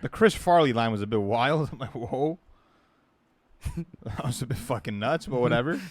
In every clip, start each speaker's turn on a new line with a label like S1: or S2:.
S1: The Chris Farley line was a bit wild. I'm like, whoa. That was a bit fucking nuts, but whatever.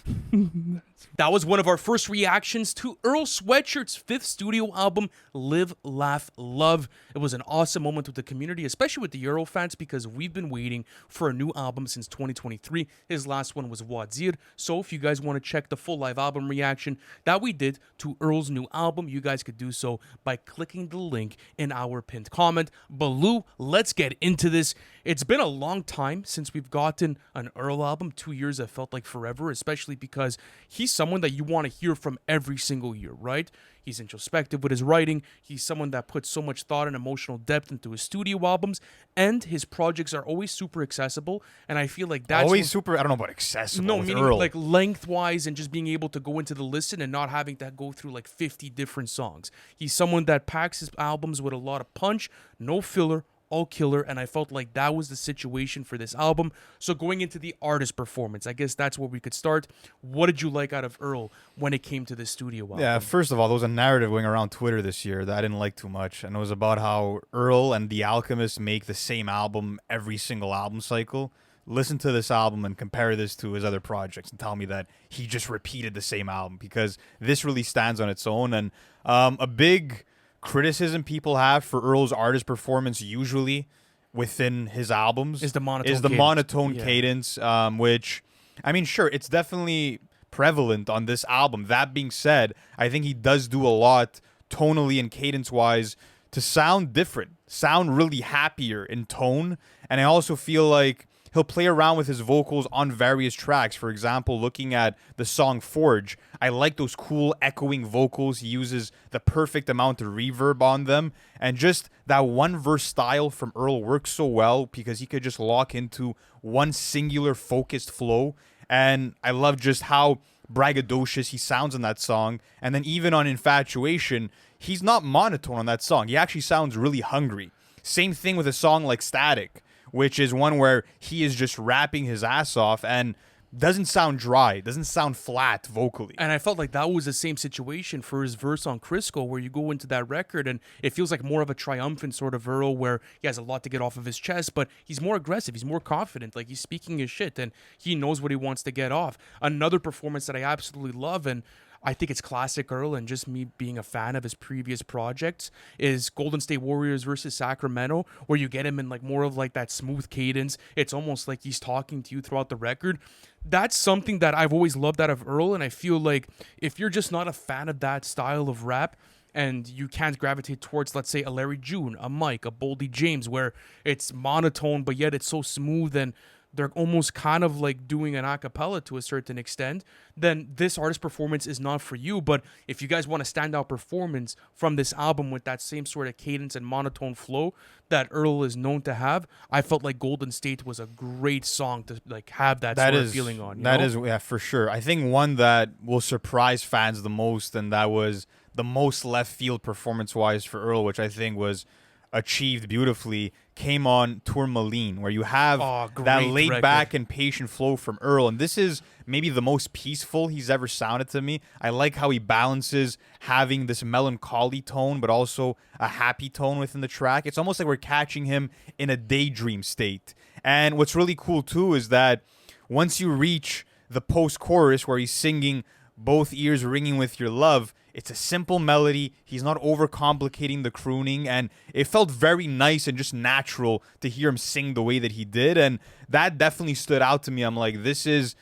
S2: That was one of our first reactions to Earl Sweatshirt's fifth studio album, Live, Laugh, Love. It was an awesome moment with the community, especially with the Earl fans, because we've been waiting for a new album since 2023. His last one was Wadzir. So if you guys want to check the full live album reaction that we did to Earl's new album, you guys could do so by clicking the link in our pinned comment. Baloo, let's get into this. It's been a long time since we've gotten an Earl album. 2 years have felt like forever, especially because he's someone that you want to hear from every single year, right? He's introspective with his writing. He's someone that puts so much thought and emotional depth into his studio albums, and his projects are always super accessible. And I feel like that's
S1: always super. I don't know about accessible.
S2: no,
S1: with
S2: meaning
S1: Earl.
S2: like lengthwise and just being able to go into the listen and not having to go through like 50 different songs. He's someone that packs his albums with a lot of punch, no filler, all killer, and I felt like that was the situation for this album. So going into the artist performance, I guess that's where we could start. What did you like out of Earl when it came to this studio album?
S1: Yeah, first of all, there was a narrative going around Twitter this year that I didn't like too much, and it was about how Earl and The Alchemist make the same album every single album cycle. Listen to this album and compare this to his other projects and tell me that he just repeated the same album, because this really stands on its own. And a big criticism people have for Earl's artist performance usually within his albums
S2: is the
S1: monotone cadence, which, I mean, sure, it's definitely prevalent on this album. That being said, I think he does do a lot tonally and cadence-wise to sound different, sound really happier in tone. And I also feel like he'll play around with his vocals on various tracks. For example, looking at the song Forge, I like those cool echoing vocals. He uses the perfect amount of reverb on them. And just that one verse style from Earl works so well because he could just lock into one singular focused flow. And I love just how braggadocious he sounds in that song. And then even on Infatuation, he's not monotone on that song. He actually sounds really hungry. Same thing with a song like Static, which is one where he is just rapping his ass off and doesn't sound dry, doesn't sound flat vocally.
S2: And I felt like that was the same situation for his verse on Crisco, where you go into that record and it feels like more of a triumphant sort of Earl, where he has a lot to get off of his chest, but he's more aggressive, he's more confident, like he's speaking his shit and he knows what he wants to get off. Another performance that I absolutely love, and I think it's classic Earl, and just me being a fan of his previous projects, is Golden State Warriors versus Sacramento, where you get him in like more of like that smooth cadence. It's almost like he's talking to you throughout the record. That's something that I've always loved out of Earl, and I feel like if you're just not a fan of that style of rap, and you can't gravitate towards, let's say, a Larry June, a Mike, a Boldy James, where it's monotone, but yet it's so smooth and they're almost kind of like doing an a cappella to a certain extent, then this artist performance is not for you. But if you guys want a standout performance from this album with that same sort of cadence and monotone flow that Earl is known to have, I felt like Golden State was a great song to like have that sort of feeling on.
S1: That is, yeah, for sure. I think one that will surprise fans the most, and that was the most left field performance-wise for Earl, which I think was achieved beautifully, came on Tourmaline, where you have that laid back and patient flow from Earl. And this is maybe the most peaceful he's ever sounded to me. I like how he balances having this melancholy tone, but also a happy tone within the track. It's almost like we're catching him in a daydream state. And what's really cool too is that once you reach the post-chorus where he's singing "Both Ears Ringing With Your Love," it's a simple melody. He's not overcomplicating the crooning, and it felt very nice and just natural to hear him sing the way that he did, and that definitely stood out to me. I'm like, this is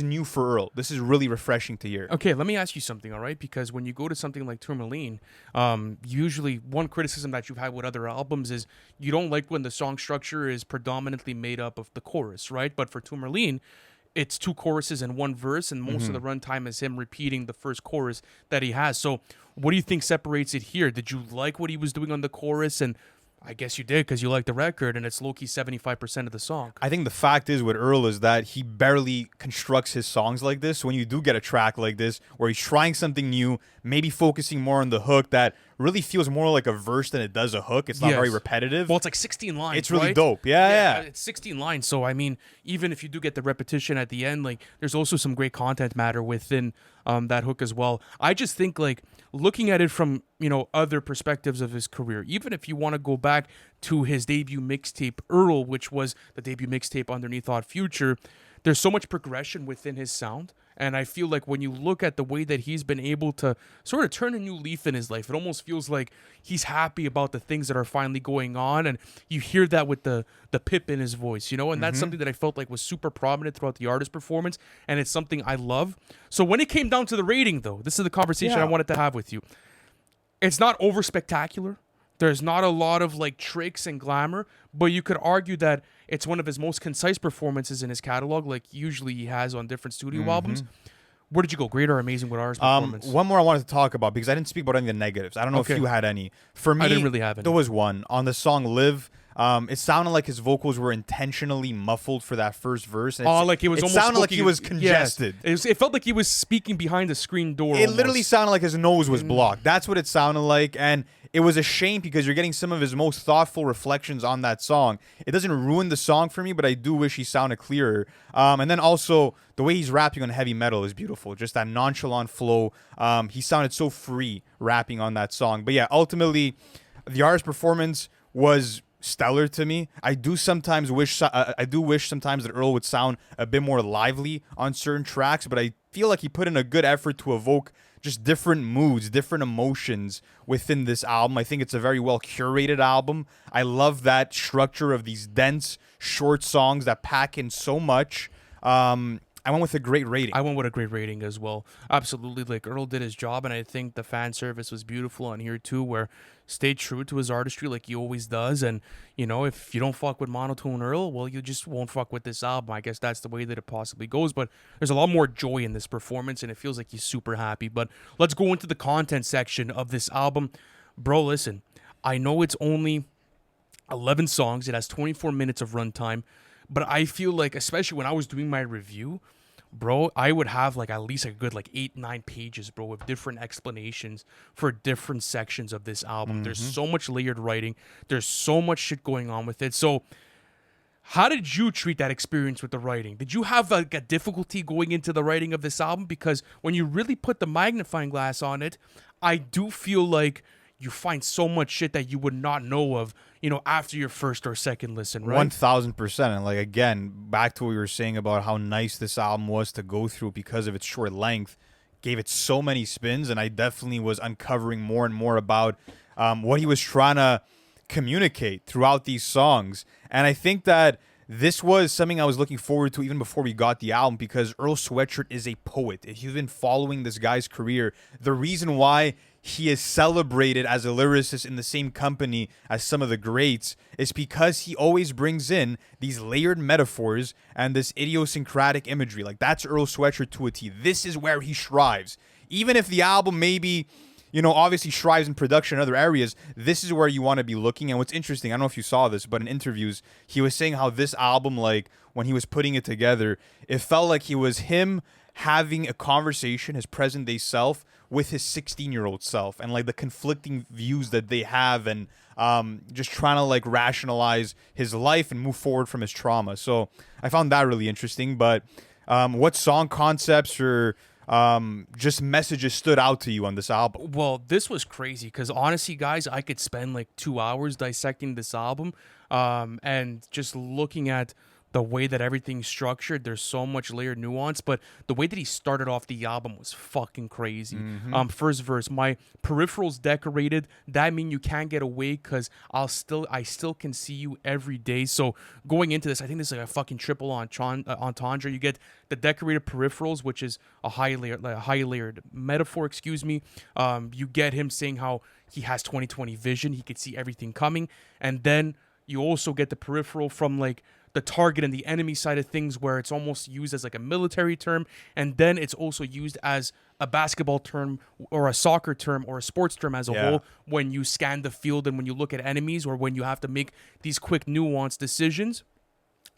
S1: new for Earl. This is really refreshing to hear.
S2: Okay, let me ask you something, all right? Because when you go to something like Tourmaline, usually one criticism that you've had with other albums is you don't like when the song structure is predominantly made up of the chorus, right? But for Tourmaline, it's two choruses and one verse, and most of the runtime is him repeating the first chorus that he has. So what do you think separates it here? Did you like what he was doing on the chorus? And I guess you did because you like the record, and it's low-key 75% of the song.
S1: I think the fact is with Earl is that he barely constructs his songs like this. When you do get a track like this where he's trying something new, maybe focusing more on the hook that really feels more like a verse than it does a hook. It's not very
S2: Yes.
S1: repetitive.
S2: Well, it's like 16 lines.
S1: It's really
S2: right?
S1: dope. Yeah.
S2: It's 16 lines. So I mean, even if you do get the repetition at the end, like there's also some great content matter within that hook as well. I just think like looking at it from other perspectives of his career, even if you want to go back to his debut mixtape Earl, which was the debut mixtape underneath Odd Future, there's so much progression within his sound. And I feel like when you look at the way that he's been able to sort of turn a new leaf in his life, it almost feels like he's happy about the things that are finally going on. And you hear that with the pip in his voice, and that's something that I felt like was super prominent throughout the artist performance. And it's something I love. So when it came down to the rating, though, this is the conversation I wanted to have with you. It's not over spectacular. There's not a lot of like tricks and glamour, but you could argue that it's one of his most concise performances in his catalog, like usually he has on different studio albums. Where did you go? Great or amazing with ours performance?
S1: One more I wanted to talk about because I didn't speak about any of the negatives. I don't know if you had any. For me,
S2: I didn't really have any.
S1: There was one on the song "Live." It sounded like his vocals were intentionally muffled for that first verse.
S2: Like he was.
S1: It sounded like he was congested.
S2: Yes. It felt like he was speaking behind the screen door.
S1: It literally sounded like his nose was blocked. That's what it sounded like, and it was a shame because you're getting some of his most thoughtful reflections on that song. It doesn't ruin the song for me, but I do wish he sounded clearer. And then also the way he's rapping on Heavy Metal is beautiful. Just that nonchalant flow. He sounded so free rapping on that song. But yeah, ultimately, the artist performance was stellar to me. I do wish sometimes that Earl would sound a bit more lively on certain tracks, but I feel like he put in a good effort to evoke just different moods, different emotions within this album. I think it's a very well curated album. I love that structure of these dense, short songs that pack in so much. I went with a great rating.
S2: I went with a great rating as well. Absolutely. Like Earl did his job, and I think the fan service was beautiful on here too, where stayed true to his artistry like he always does. And, if you don't fuck with Monotone Earl, well, you just won't fuck with this album. I guess that's the way that it possibly goes. But there's a lot more joy in this performance, and it feels like he's super happy. But let's go into the content section of this album. Bro, listen, I know it's only 11 songs. It has 24 minutes of runtime. But I feel like, especially when I was doing my review, bro, I would have like at least a good 8-9 pages, bro, with different explanations for different sections of this album. There's so much layered writing. There's so much shit going on with it. So how did you treat that experience with the writing? Did you have a difficulty going into the writing of this album? Because when you really put the magnifying glass on it, I do feel like you find so much shit that you would not know of, after your first or second listen, right?
S1: 1000%. And again, back to what we were saying about how nice this album was to go through because of its short length, gave it so many spins, and I definitely was uncovering more and more about what he was trying to communicate throughout these songs. And I think that this was something I was looking forward to even before we got the album, because Earl Sweatshirt is a poet. If you've been following this guy's career, the reason why he is celebrated as a lyricist in the same company as some of the greats is because he always brings in these layered metaphors and this idiosyncratic imagery. Like, that's Earl Sweatshirt to a T. This is where he strives. Even if the album maybe, obviously strives in production in other areas, this is where you want to be looking. And what's interesting, I don't know if you saw this, but in interviews, he was saying how this album, when he was putting it together, it felt like he was him having a conversation, his present day self, with his 16-year-old self, and the conflicting views that they have, and just trying to rationalize his life and move forward from his trauma. So I found that really interesting. But what song concepts or just messages stood out to you on this album?
S2: Well, this was crazy because honestly, guys, I could spend 2 hours dissecting this album and just looking at the way that everything's structured. There's so much layered nuance, but the way that he started off the album was fucking crazy. First verse, my peripherals decorated. That mean you can't get away because I still can see you every day. So going into this, I think this is a fucking triple entendre. You get the decorated peripherals, which is a highly layered metaphor. Excuse me. You get him saying how he has 20/20 vision. He could see everything coming, and then you also get the peripheral from the target and the enemy side of things, where it's almost used as a military term, and then it's also used as a basketball term or a soccer term or a sports term as a whole when you scan the field and when you look at enemies or when you have to make these quick nuanced decisions.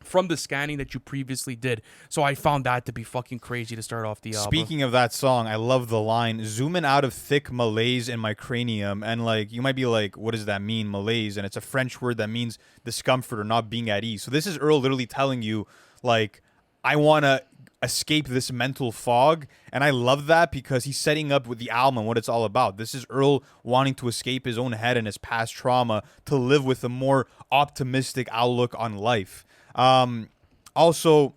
S2: from the scanning that you previously did. So I found that to be fucking crazy to start off the album.
S1: Speaking of that song, I love the line, zooming out of thick malaise in my cranium. And like, you might be like, what does that mean, malaise? And it's a French word that means discomfort or not being at ease. So this is Earl literally telling you, like, I want to escape this mental fog. And I love that because he's setting up with the album and what it's all about. This is Earl wanting to escape his own head and his past trauma to live with a more optimistic outlook on life. Also,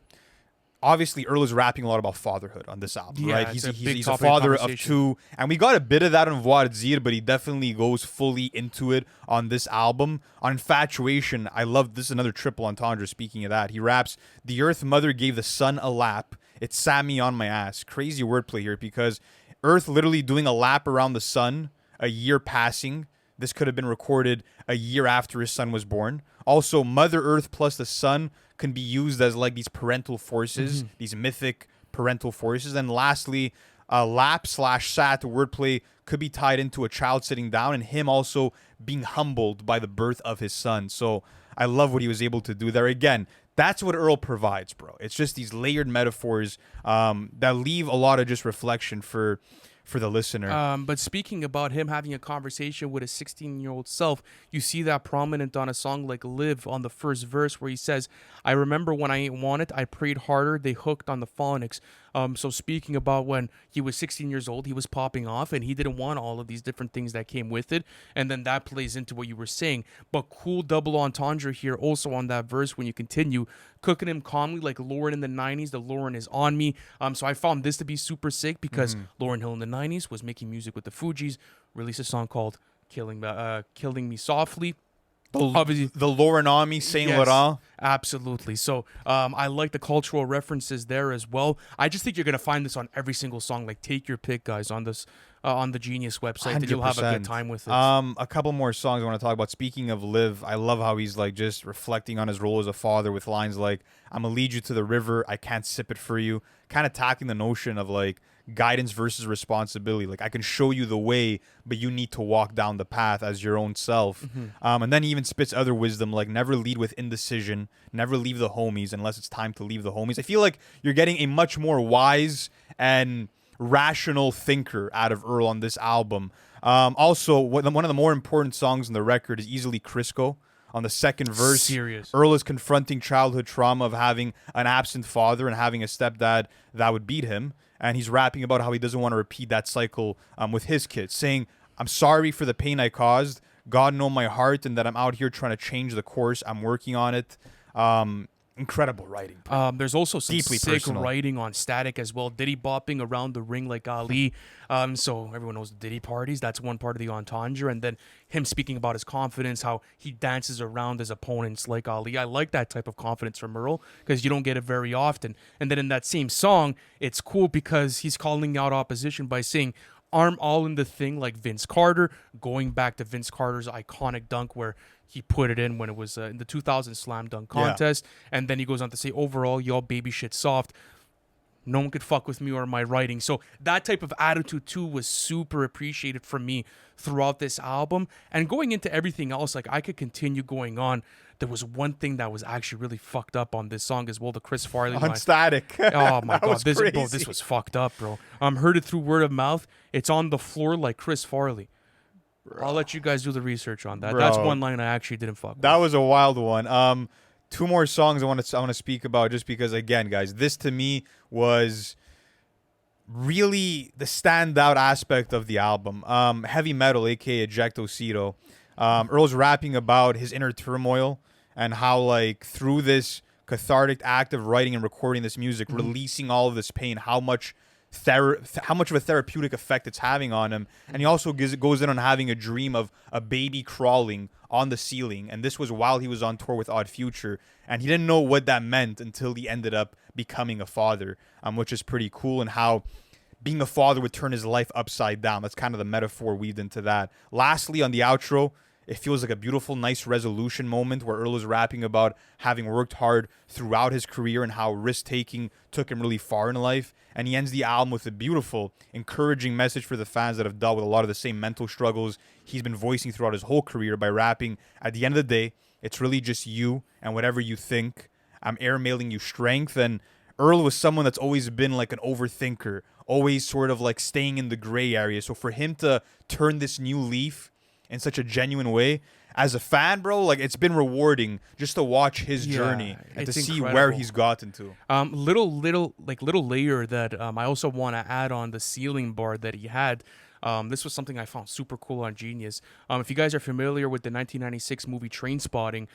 S1: obviously, Earl is rapping a lot about fatherhood on this album,
S2: Yeah,
S1: right?
S2: it's
S1: He's
S2: a
S1: a
S2: big
S1: father of
S2: conversation.
S1: two, and we got a bit of that on Voir Dire, but he definitely goes fully into it on this album. On Infatuation, I love this is another triple entendre. Speaking of that, he raps, "The Earth Mother gave the sun a lap. It sat me on my ass." Crazy wordplay here because Earth literally doing a lap around the sun, a year passing. This could have been recorded a year after his son was born. Also, Mother Earth plus the sun can be used as like these parental forces, these mythic parental forces. And lastly, lap slash sat, the wordplay could be tied into a child sitting down and him also being humbled by the birth of his son. So I love what he was able to do there. Again, that's what Earl provides, bro. It's just these layered metaphors that leave a lot of just reflection for the listener.
S2: But speaking about him having a conversation with his 16-year-old self, you see that prominent on a song like Live on the first verse where he says, "I remember when I ain't want it, I prayed harder, they hooked on the phonics." So speaking about when he was 16 years old, he was popping off and he didn't want all of these different things that came with it. And then that plays into what you were saying. But cool double entendre here also on that verse when you continue, cooking him calmly like Lauren in the 90s. The Lauren is on me. So I found this to be super sick because Lauryn Hill in the 90s was making music with the Fugees, released a song called Killing Me Softly. Obviously,
S1: The Lauren Army, Saint
S2: yes,
S1: Laurent.
S2: absolutely. So I like the cultural references there as well. I just think you're gonna find this on every single song. Like, take your pick, guys, on this on the Genius website, and you'll have a good
S1: 100%.
S2: time with it.
S1: A couple more songs I want to talk about. Speaking of Live, I love how he's like just reflecting on his role as a father with lines like, "I'm gonna lead you to the river, I can't sip it for you," kind of tackling the notion of like guidance versus responsibility. Like, I can show you the way, but you need to walk down the path as your own self. And then he even spits other wisdom like, "Never lead with indecision, never leave the homies unless it's time to leave the homies." I feel like you're getting a much more wise and rational thinker out of Earl on this album. Also, one of the more important songs on the record is easily Crisco. On the second verse,
S2: Serious.
S1: Earl is confronting childhood trauma of having an absent father and having a stepdad that would beat him. And he's rapping about how he doesn't want to repeat that cycle with his kids, saying, "I'm sorry for the pain I caused. God know my heart and that I'm out here trying to change the course. I'm working on it." Incredible writing.
S2: There's also some
S1: Deeply
S2: sick
S1: personal.
S2: writing on Static as well. Diddy bopping around the ring like Ali. So everyone knows the Diddy parties. That's one part of the entendre. And then him speaking about his confidence, how he dances around his opponents like Ali. I like that type of confidence from Earl because you don't get it very often. And then in that same song, it's cool because he's calling out opposition by saying, "Arm all in the thing," like Vince Carter, going back to Vince Carter's iconic dunk where he put it in when it was in the 2000 slam dunk contest. And then he goes on to say, "Overall, y'all baby shit soft. No one could fuck with me or my writing." So that type of attitude too was super appreciated from me throughout this album. And going into everything else, like I could continue going on. There was one thing that was actually really fucked up on this song as well, the Chris Farley
S1: On
S2: line.
S1: Static.
S2: Oh my
S1: That was
S2: god,
S1: crazy.
S2: this was fucked up, bro. Heard it through word of mouth. It's on the floor like Chris Farley. I'll let you guys do the research on that. That's
S1: Bro.
S2: one line I actually didn't fuck
S1: That
S2: with.
S1: was a wild one. Two more songs I want to speak about just because, again, guys, this to me was really the standout aspect of the album. Heavy Metal, aka Ejectocito. Earl's rapping about his inner turmoil and how, like, through this cathartic act of writing and recording this music, releasing all of this pain, how much of a therapeutic effect it's having on him. And he also goes in on having a dream of a baby crawling on the ceiling, and this was while he was on tour with Odd Future, and he didn't know what that meant until he ended up becoming a father, which is pretty cool, and how being a father would turn his life upside down. That's kind of the metaphor weaved into that. Lastly, on the outro, it feels like a beautiful, nice resolution moment where Earl is rapping about having worked hard throughout his career and how risk-taking took him really far in life. And he ends the album with a beautiful, encouraging message for the fans that have dealt with a lot of the same mental struggles he's been voicing throughout his whole career by rapping, "At the end of the day, it's really just you and whatever you think. I'm airmailing you strength. And Earl was someone that's always been like an overthinker, always sort of like staying in the gray area. So for him to turn this new leaf in such a genuine way, as a fan, bro, like it's been rewarding just to watch his journey and to see where he's gotten to.
S2: Little layer that I also want to add on the ceiling bar that he had. This was something I found super cool on Genius. If you guys are familiar with the 1996 movie Trainspotting,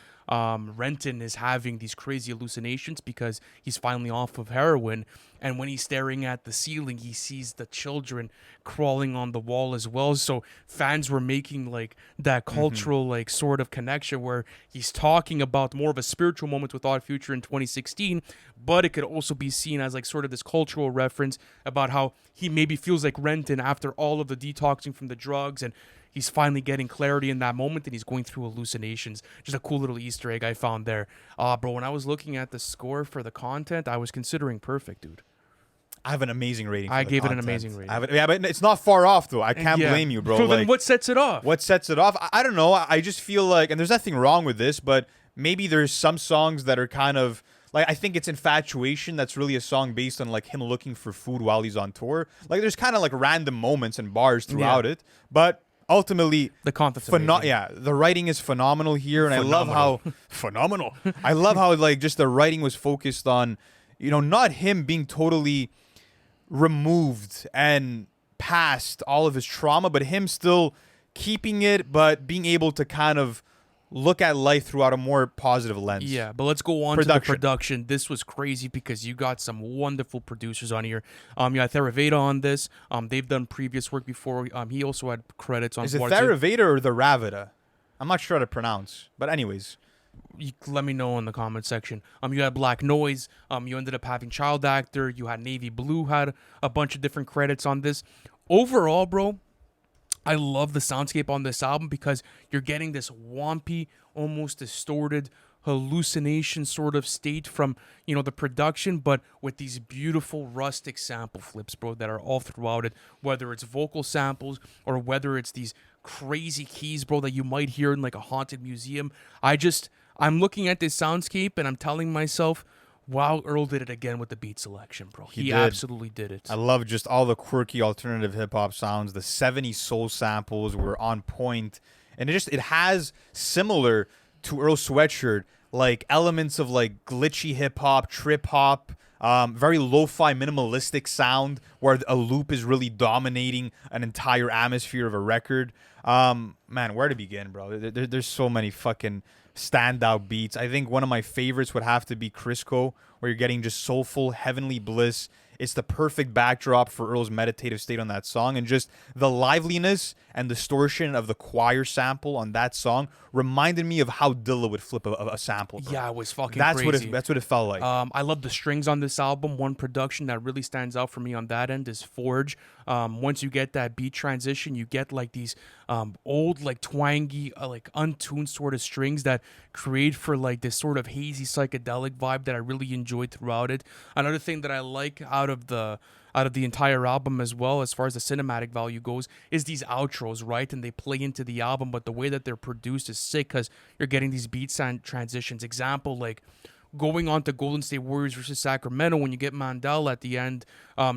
S2: Renton is having these crazy hallucinations because he's finally off of heroin. And when he's staring at the ceiling, he sees the children crawling on the wall as well. So fans were making like that cultural like sort of connection where he's talking about more of a spiritual moment with Odd Future in 2016, but it could also be seen as like sort of this cultural reference about how he maybe feels like Renton after all of the detoxing from the drugs, and he's finally getting clarity in that moment, and he's going through hallucinations. Just a cool little Easter egg I found there. Bro, when I was looking at the score for the content, I was considering perfect, dude.
S1: I have an amazing rating.
S2: I gave it an amazing rating.
S1: Yeah, but it's not far off, though. I can't blame you, bro.
S2: So then what sets it off?
S1: What sets it off? I don't know. I just feel like, and there's nothing wrong with this, but maybe there's some songs that are kind of, like, I think it's Infatuation that's really a song based on, like, him looking for food while he's on tour. Like, there's kind of, like, random moments and bars throughout it, but ultimately,
S2: the content's amazing.
S1: Yeah, the writing is phenomenal here, and I love how phenomenal. I love how like just the writing was focused on, you know, not him being totally removed and past all of his trauma, but him still keeping it, but being able to kind of look at life throughout a more positive lens.
S2: Yeah, but let's go on to the production. This was crazy because you got some wonderful producers on here. You got Theraveda on this. They've done previous work before. He also had credits on.
S1: Is it Theraveda or the Ravida? I'm not sure how to pronounce. But anyways,
S2: you let me know in the comment section. You had Black Noise. You ended up having Child Actor. You had Navy Blue. Had a bunch of different credits on this. Overall, bro, I love the soundscape on this album because you're getting this wompy, almost distorted hallucination sort of state from, you know, the production, but with these beautiful rustic sample flips, bro, that are all throughout it, whether it's vocal samples or whether it's these crazy keys, bro, that you might hear in like a haunted museum. I'm looking at this soundscape and I'm telling myself, wow, Earl did it again with the beat selection, bro. He absolutely did it.
S1: I love just all the quirky alternative hip-hop sounds. The 70s soul samples were on point. And it has, similar to Earl Sweatshirt, like elements of like glitchy hip-hop, trip-hop, very lo-fi minimalistic sound where a loop is really dominating an entire atmosphere of a record. Man, where to begin, bro? There's so many fucking standout beats. I think one of my favorites would have to be Crisco, where you're getting just soulful, heavenly bliss. It's the perfect backdrop for Earl's meditative state on that song, and just the liveliness and distortion of the choir sample on that song reminded me of how Dilla would flip a sample, bro.
S2: Yeah, it was fucking
S1: crazy. That's what it felt like.
S2: I love the strings on this album. One production that really stands out for me on that end is Forge. Once you get that beat transition, you get like these old, like twangy, like untuned sort of strings that create for like this sort of hazy psychedelic vibe that I really enjoyed throughout it. Another thing that I like out of the entire album as well, as far as the cinematic value goes, is these outros, right? And they play into the album, but the way that they're produced is sick because you're getting these beat sound transitions. Example, like going on to Golden State Warriors versus Sacramento, when you get Mandel at the end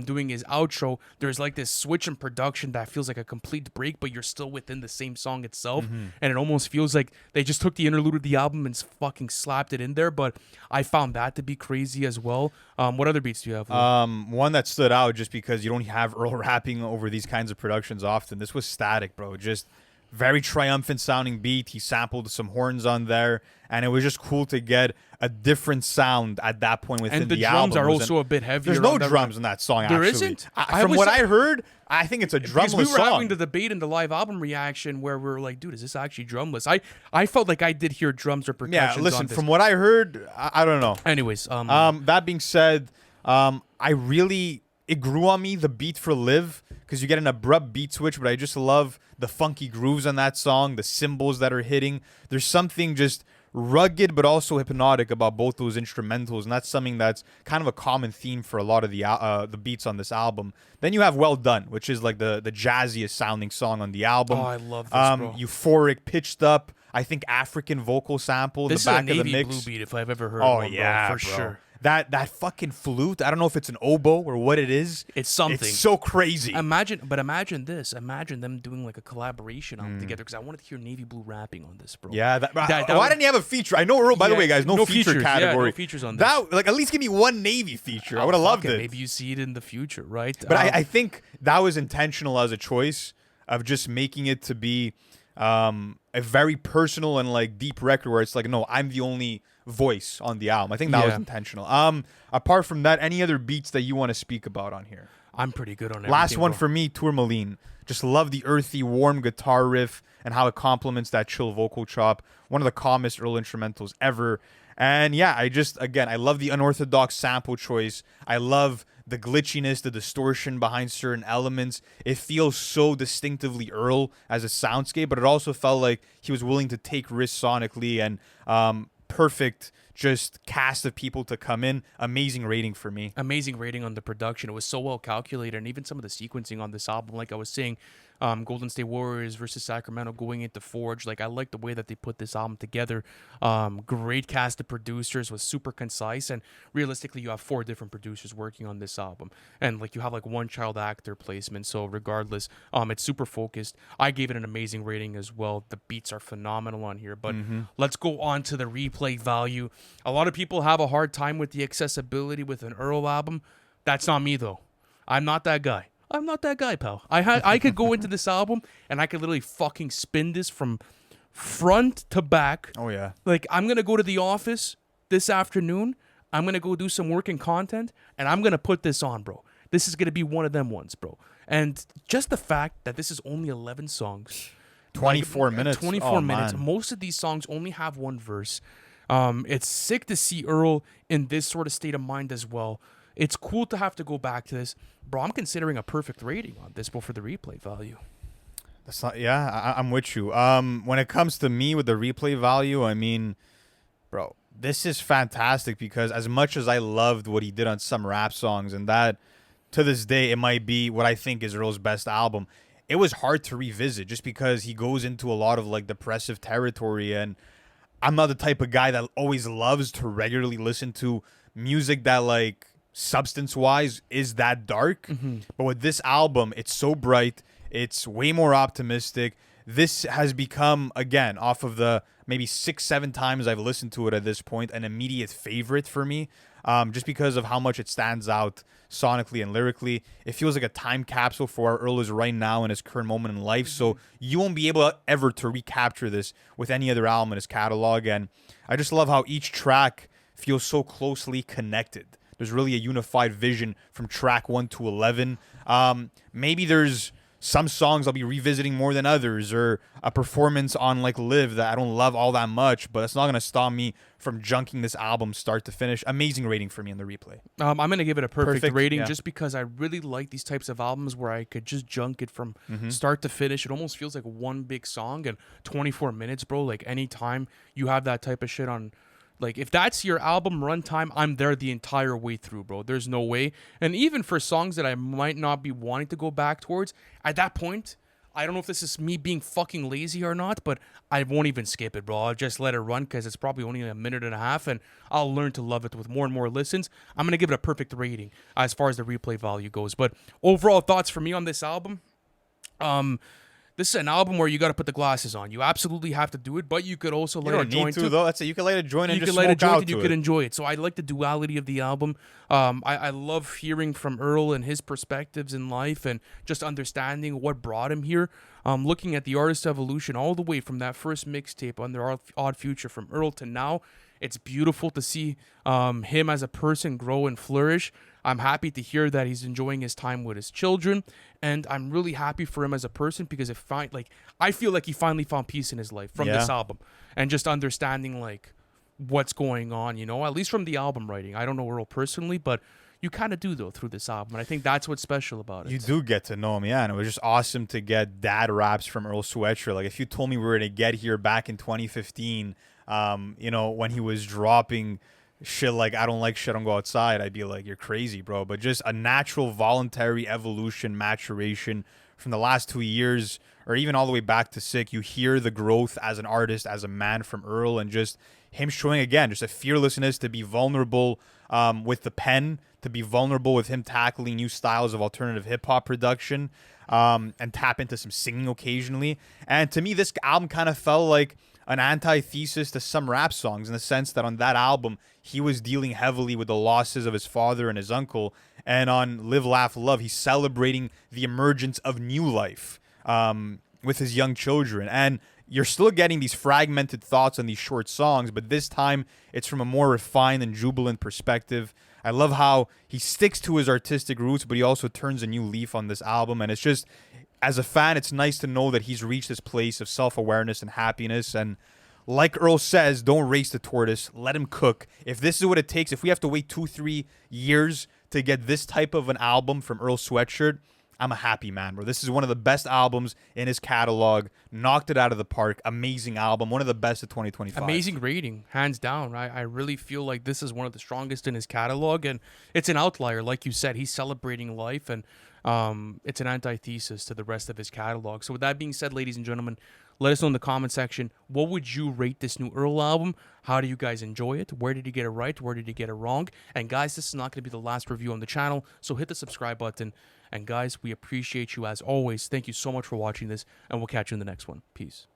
S2: doing his outro, there's like this switch in production that feels like a complete break, but you're still within the same song itself. And it almost feels like they just took the interlude of the album and fucking slapped it in there. But I found that to be crazy as well. What other beats do you have?
S1: One that stood out just because you don't have Earl rapping over these kinds of productions often. This was Static, bro. Just very triumphant sounding beat. He sampled some horns on there, and it was just cool to get a different sound at that point within the album.
S2: And the drums are also a bit heavier.
S1: There's no drums in that song,
S2: there
S1: actually.
S2: Isn't?
S1: From what I heard, I think it's a drumless song.
S2: Because we were having the debate in the live album reaction where we were like, dude, is this actually drumless? I felt like I did hear drums or percussion.
S1: Yeah, listen, from what I heard, I don't know.
S2: Anyways.
S1: That being said, it grew on me, the beat for Live, because you get an abrupt beat switch, but I just love the funky grooves on that song, the cymbals that are hitting. There's something just rugged but also hypnotic about both those instrumentals, and that's something that's kind of a common theme for a lot of the beats on this album. Then you have Well Done, which is like the jazziest sounding song on the album.
S2: Oh, I love this, bro.
S1: Euphoric, pitched up. I think African vocal sample in
S2: This
S1: the
S2: is a
S1: back of the
S2: Navy
S1: mix.
S2: blue beat if I've ever heard
S1: Oh
S2: one,
S1: yeah,
S2: bro, for
S1: bro.
S2: sure.
S1: That fucking flute. I don't know if it's an oboe or what it is.
S2: It's something.
S1: It's so crazy.
S2: Imagine this. Imagine them doing like a collaboration album together, because I wanted to hear Navy Blue rapping on this, bro.
S1: Yeah,
S2: That
S1: why didn't you have a feature? I know Earl, by the way, guys, no feature
S2: features.
S1: category.
S2: Yeah, no features on this.
S1: That, like, at least give me one Navy feature. I would have
S2: Fuck
S1: loved it.
S2: Maybe you see it in the future, right?
S1: But I think that was intentional as a choice of just making it to be a very personal and like deep record where it's like, no, I'm the only voice on the album. I think that was intentional. Apart from that, any other beats that you want to speak about on here?
S2: I'm pretty good on everything.
S1: Last one
S2: bro.
S1: for me, Tourmaline. Just love the earthy, warm guitar riff and how it complements that chill vocal chop. One of the calmest Earl instrumentals ever. And yeah, I love the unorthodox sample choice. I love the glitchiness, the distortion behind certain elements. It feels so distinctively Earl as a soundscape, but it also felt like he was willing to take risks sonically, and perfect just cast of people to come in. Amazing rating for me.
S2: Amazing rating on the production. It was so well calculated, and even some of the sequencing on this album, like I was saying, Golden State Warriors versus Sacramento going into Forge. Like, I like the way that they put this album together. Great cast of producers, was super concise, and realistically, you have 4 different producers working on this album, and like you have like one child actor placement. So regardless, it's super focused. I gave it an amazing rating as well. The beats are phenomenal on here. But let's go on to the replay value. A lot of people have a hard time with the accessibility with an Earl album. That's not me though. I'm not that guy. I'm not that guy, pal. I could go into this album and I could literally fucking spin this from front to back.
S1: Oh yeah.
S2: Like, I'm going to go to the office this afternoon. I'm going to go do some work and content, and I'm going to put this on, bro. This is going to be one of them ones, bro. And just the fact that this is only 11 songs.
S1: 24 minutes.
S2: 24 minutes.
S1: Man.
S2: Most of these songs only have one verse. It's sick to see Earl in this sort of state of mind as well. It's cool to have to go back to this. Bro, I'm considering a perfect rating on this, but for the replay value.
S1: That's not, yeah, I'm with you. When it comes to me with the replay value, I mean, bro, this is fantastic because as much as I loved what he did on some rap songs, and that to this day, it might be what I think is Earl's best album, it was hard to revisit just because he goes into a lot of like depressive territory, and I'm not the type of guy that always loves to regularly listen to music that like substance-wise is that dark. But with this album, it's so bright. It's way more optimistic. This has become, again, off of the maybe 6-7 times I've listened to it at this point, an immediate favorite for me, just because of how much it stands out sonically and lyrically. It feels like a time capsule for where Earl is right now in his current moment in life. So you won't be able ever to recapture this with any other album in his catalog. And I just love how each track feels so closely connected. There's really a unified vision from track 1 to 11. Maybe there's some songs I'll be revisiting more than others, or a performance on like Live that I don't love all that much, but it's not going to stop me from junking this album start to finish. Amazing rating for me in the replay.
S2: I'm going to give it a perfect rating,
S1: yeah.
S2: just because I really like these types of albums where I could just junk it from start to finish. It almost feels like one big song, and 24 minutes, bro. Like, anytime you have that type of shit on, like, if that's your album runtime, I'm there the entire way through, bro. There's no way. And even for songs that I might not be wanting to go back towards, at that point, I don't know if this is me being fucking lazy or not, but I won't even skip it, bro. I'll just let it run because it's probably only a minute and a half, and I'll learn to love it with more and more listens. I'm going to give it a perfect rating as far as the replay value goes. But overall thoughts for me on this album, this is an album where you got to put the glasses on. You absolutely have to do it, but you could also light a joint too.
S1: Though. That's it. You can light a joint and
S2: you
S1: just
S2: can light a
S1: smoke
S2: joint
S1: out
S2: and you
S1: to
S2: could
S1: it.
S2: enjoy it. So I like the duality of the album. I love hearing from Earl and his perspectives in life, and just understanding what brought him here. Looking at the artist evolution all the way from that first mixtape Under Odd Future from Earl to now, it's beautiful to see him as a person grow and flourish. I'm happy to hear that he's enjoying his time with his children, and I'm really happy for him as a person because I feel like he finally found peace in his life from this album, and just understanding like what's going on, you know, at least from the album writing. I don't know Earl personally, but you kind of do though through this album, and I think that's what's special about it.
S1: You do get to know him, yeah, and it was just awesome to get dad raps from Earl Sweatshirt. Like, if you told me we were gonna get here back in 2015, you know, when he was dropping shit like I don't like shit, don't go outside, I'd be like, you're crazy, bro. But just a natural voluntary evolution, maturation from the last 2 years. or even all the way back to Sick, you hear the growth as an artist, as a man from Earl, and just him showing again just a fearlessness to be vulnerable with the pen, to be vulnerable with him tackling new styles of alternative hip hop production, and tap into some singing occasionally. And to me, this album kind of felt like an antithesis to some rap songs, in the sense that on that album he was dealing heavily with the losses of his father and his uncle, and on Live Laugh Love he's celebrating the emergence of new life with his young children. And you're still getting these fragmented thoughts on these short songs, but this time it's from a more refined and jubilant perspective. I love how he sticks to his artistic roots, but he also turns a new leaf on this album. And it's just, as a fan, it's nice to know that he's reached this place of self-awareness and happiness. And like Earl says, don't race the tortoise, let him cook. If this is what it takes, if we have to wait 2-3 years to get this type of an album from Earl Sweatshirt, I'm a happy man, bro. This is one of the best albums in his catalog. Knocked it out of the park. Amazing album. One of the best of 2025.
S2: Amazing rating, hands down. I really feel like this is one of the strongest in his catalog, and it's an outlier. Like you said, he's celebrating life, and it's an antithesis to the rest of his catalog. So with that being said, ladies and gentlemen, let us know in the comment section, what would you rate this new Earl album? How do you guys enjoy it? Where did he get it right? Where did he get it wrong? And guys, this is not going to be the last review on the channel, so hit the subscribe button. And guys, we appreciate you as always. Thank you so much for watching this, and we'll catch you in the next one. Peace.